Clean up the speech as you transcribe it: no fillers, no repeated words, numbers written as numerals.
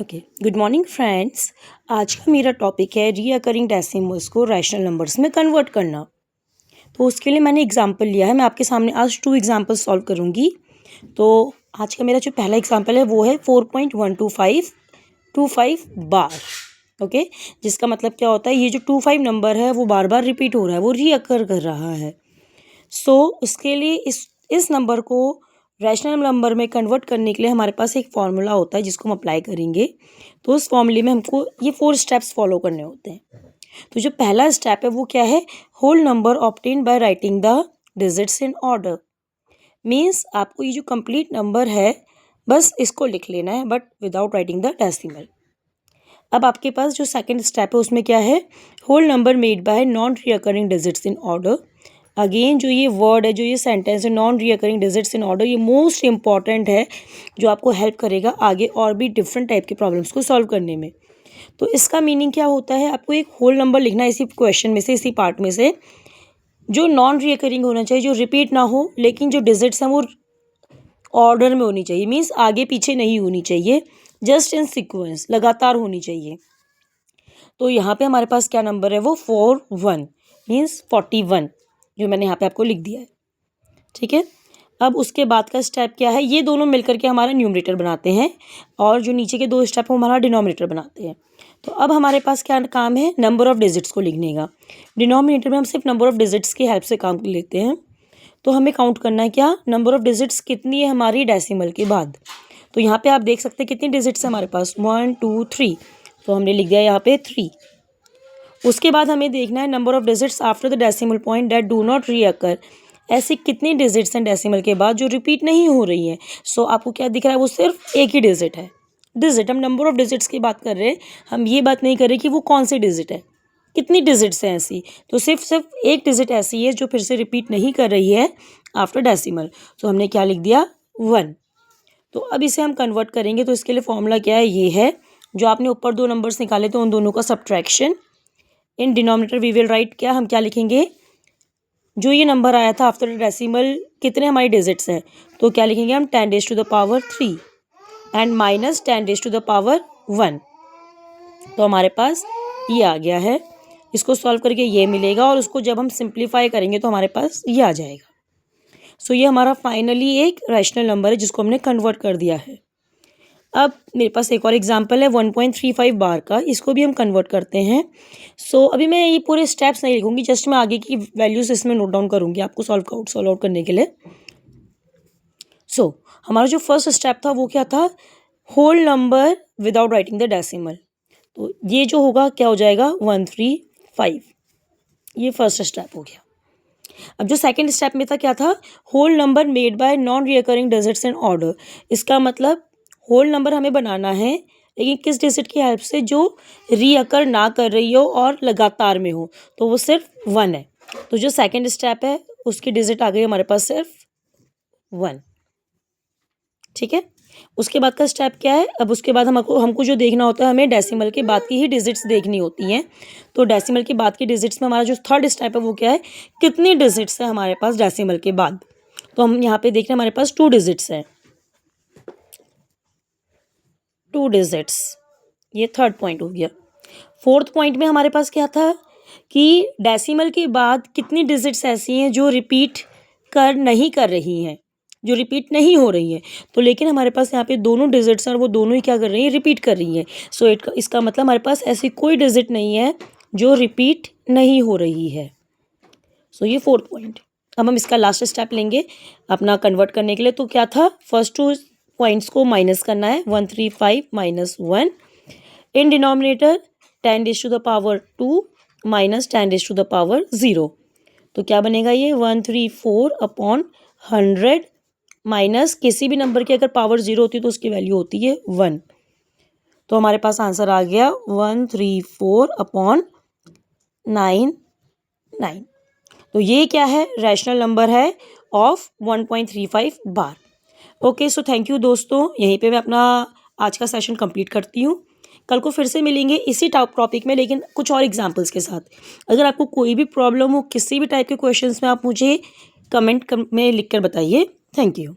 Okay, good morning friends. आज का मेरा टॉपिक है रीअकरिंग डेसिमल्स को रैशनल नंबर्स में कन्वर्ट करना। तो उसके लिए मैंने एग्जांपल लिया है। मैं आपके सामने आज 2 एग्जांपल सॉल्व करूंगी। तो आज का मेरा जो पहला एग्जांपल है वो है 4.12525 बार। ओके, जिसका मतलब क्या होता है, ये जो 25 नंबर है वो बार बार रिपीट हो रहा है, वो रीअकर कर रहा है। उसके लिए इस नंबर को रैशनल नंबर में कन्वर्ट करने के लिए हमारे पास एक फॉर्मूला होता है जिसको हम अप्लाई करेंगे। तो उस फॉर्मूले में हमको ये 4 स्टेप्स फॉलो करने होते हैं। तो जो पहला स्टेप है वो क्या है, whole number obtained by writing the digits in order. Means आपको ये जो कंप्लीट नंबर है बस इसको लिख लेना है, but without writing the decimal. अब आपके पास जो सेकंड स्टेप है उसमें क्या है, whole number made by non recurring digits in order. Again जो ये वर्ड है, जो ये सेंटेंस है, non recurring digits in order, ये मोस्ट इंपॉर्टेंट है जो आपको हेल्प करेगा आगे और भी डिफरेंट टाइप के प्रॉब्लम्स को सॉल्व करने में। तो इसका मीनिंग क्या होता है, आपको एक होल नंबर लिखना है इसी क्वेश्चन में से, इसी पार्ट में से, जो नॉन रिकरिंग होना चाहिए, जो रिपीट ना हो, लेकिन जो डिजिट्स हैं वो ऑर्डर में होनी चाहिए। मीन्स आगे पीछे नहीं होनी चाहिए, जस्ट इन सीक्वेंस, लगातार होनी चाहिए। तो यहाँ पे हमारे पास क्या नंबर है, वो 41 मीन्स 41, जो मैंने यहाँ पे आपको लिख दिया है। ठीक है, अब उसके बाद का स्टेप क्या है, ये दोनों मिलकर के हमारा न्यूमरेटर बनाते हैं और जो नीचे के 2 स्टेप है वो हमारा डिनोमिनेटर बनाते हैं। तो अब हमारे पास क्या काम है, नंबर ऑफ डिजिट्स को लिखने का। डिनोमिनेटर में हम सिर्फ नंबर ऑफ डिजिट्स की हेल्प से काम लेते हैं। तो हमें काउंट करना है क्या, नंबर ऑफ डिजिट्स कितनी है हमारी डेसिमल के बाद। तो यहाँ पे आप देख सकते हैं कितनी डिजिट्स है हमारे पास, 1 2 3। तो हमने लिख दिया यहाँ पे 3। उसके बाद हमें देखना है number of digits after the decimal point that do not recur. ऐसी कितनी डिजिट्स हैं डेसिमल के बाद जो रिपीट नहीं हो रही हैं। आपको क्या दिख रहा है, वो सिर्फ एक ही डिजिट है। हम नंबर ऑफ डिजिट्स की बात कर रहे हैं, हम ये बात नहीं कर रहे कि वो कौन सी डिजिट है, कितनी डिजिट्स हैं ऐसी। तो सिर्फ एक डिजिट ऐसी है जो फिर से रिपीट नहीं कर रही है आफ्टर डेसिमल। तो हमने क्या लिख दिया, 1। तो अब इसे हम कन्वर्ट करेंगे। तो इसके लिए फॉर्मूला क्या है, ये है, जो आपने ऊपर 2 नंबर्स निकाले तो उन दोनों का subtraction. In denominator we will write, क्या हम क्या लिखेंगे, जो ये नंबर आया था आफ्टर डेसिमल, कितने हमारी डिजिट्स हैं, तो क्या लिखेंगे हम, 10 raise to the power 3 and minus 10 raise to the power 1। तो हमारे पास ये आ गया है। इसको सॉल्व करके ये मिलेगा और उसको जब हम सिंप्लीफाई करेंगे तो हमारे पास ये आ जाएगा। ये हमारा फाइनली एक रैशनल नंबर है जिसको हमने कन्वर्ट कर दिया है। अब मेरे पास एक और एग्जांपल है 1.35 बार का, इसको भी हम कन्वर्ट करते हैं। अभी मैं ये पूरे स्टेप्स नहीं लिखूंगी, जस्ट मैं आगे की वैल्यूज इसमें नोट डाउन करूंगी आपको सॉल्व आउट करने के लिए। हमारा जो फर्स्ट स्टेप था वो क्या था, whole number without writing the decimal. तो ये जो होगा क्या हो जाएगा, 135। ये फर्स्ट स्टेप हो गया। अब जो सेकेंड स्टेप में था क्या था, whole number made by non recurring digits in order. इसका मतलब होल नंबर हमें बनाना है, लेकिन किस डिजिट की हेल्प से, जो रीअकर ना कर रही हो और लगातार में हो। तो वो सिर्फ 1 है। तो जो सेकंड स्टेप है उसकी डिजिट आ गई हमारे पास सिर्फ 1। ठीक है, उसके बाद का स्टेप क्या है, अब उसके बाद हमको जो देखना होता है, हमें डेसिमल के बाद की ही डिजिट्स देखनी होती हैं। तो डेसिमल के बाद की डिजिट्स में हमारा जो थर्ड स्टेप है वो क्या है, कितनी डिजिट्स है हमारे पास डेसिमल के बाद। तो हम यहाँ पे देख रहे हैं हमारे पास 2 डिजिट्स हैं, 2 डिजिट्स। ये थर्ड पॉइंट हो गया। फोर्थ पॉइंट में हमारे पास क्या था कि डेसिमल के बाद कितनी डिजिट्स ऐसी हैं जो रिपीट नहीं कर रही हैं, जो रिपीट नहीं हो रही हैं। तो लेकिन हमारे पास यहाँ पे दोनों डिजिट्स हैं और वो दोनों ही क्या कर रही हैं, रिपीट कर रही हैं। इसका मतलब हमारे पास ऐसी कोई डिजिट नहीं है जो रिपीट नहीं हो रही है। ये फोर्थ पॉइंट। अब हम इसका लास्ट स्टेप लेंगे अपना कन्वर्ट करने के लिए। तो क्या था, फर्स्ट 2 पॉइंट्स को माइनस करना है, 135 minus 1 in denominator 10 raise to the power 2 minus 10 raise to the power 0। तो क्या बनेगा ये, 134 अपॉन 100 माइनस किसी भी नंबर की अगर पावर 0 होती है तो उसकी वैल्यू होती है 1। तो हमारे पास आंसर आ गया 134 अपॉन 99। तो ये क्या है, रैशनल नंबर है of 1.35 bar. Okay, thank you दोस्तों। यहीं पे मैं अपना आज का सेशन कंप्लीट करती हूँ। कल को फिर से मिलेंगे इसी टॉपिक में, लेकिन कुछ और एग्जांपल्स के साथ। अगर आपको कोई भी प्रॉब्लम हो किसी भी टाइप के क्वेश्चंस में, आप मुझे कमेंट में लिख कर बताइए। Thank you.